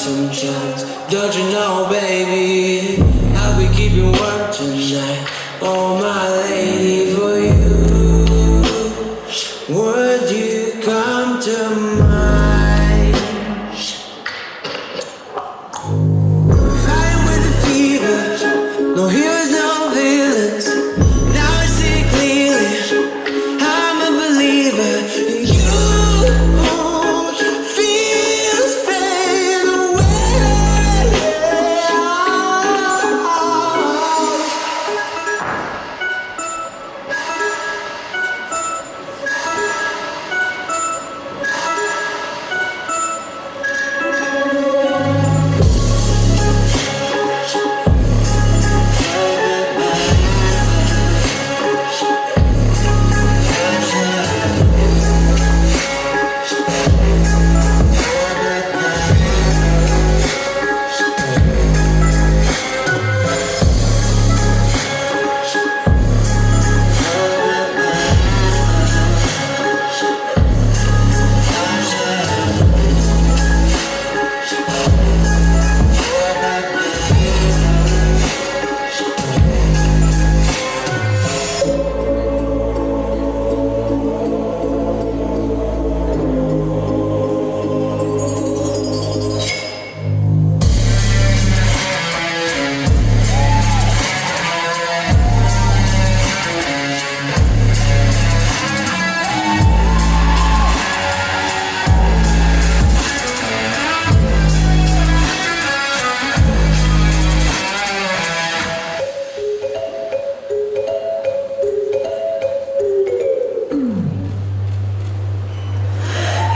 some chance. Don't you know, baby, I'll be keeping warm tonight. Oh, my lady, for you, would you come to mind? Fighting with the fever, no heroes, no villains. Now I see clearly, I'm a believer. You feels fade away.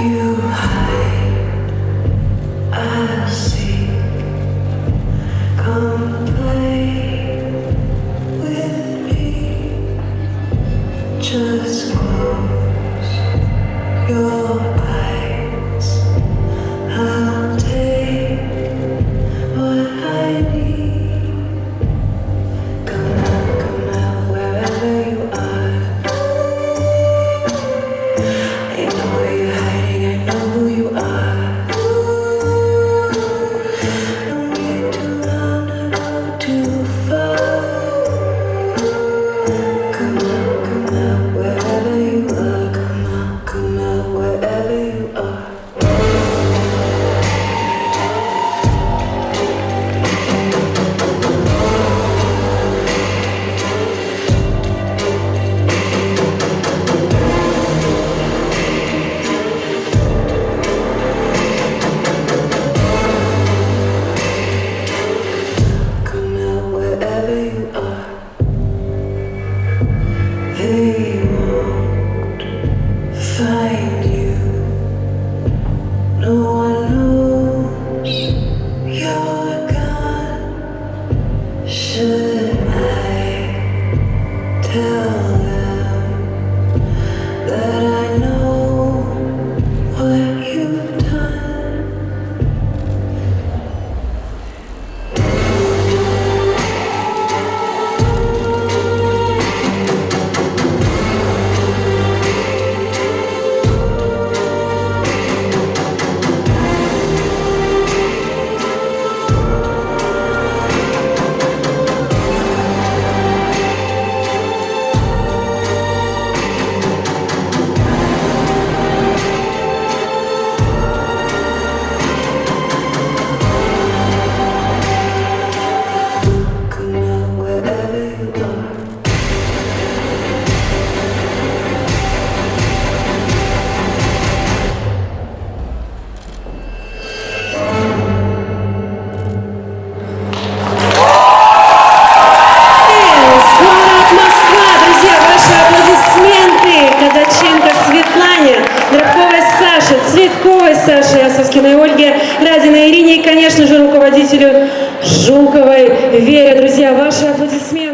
You hide, I see. Come play with me. Just close your eyes. I'll take what I need. Come out wherever you are. I know where you're hiding, I know who you are. No need to run or go too far. Come out wherever you are. Come out wherever you are. Come out wherever you are. They won't find you. No one knows you're gone. Should I tell them that I know what you've done? Come out wherever you are. Weils, город Москва, друзья, ваши аплодисменты Казаченко Светлане, Дробковой Саше, Цветковой Саше, Ососкиной Ольге, Радиной Ирине и, конечно же, руководителю Жуковой Вере. Друзья, ваши аплодисменты.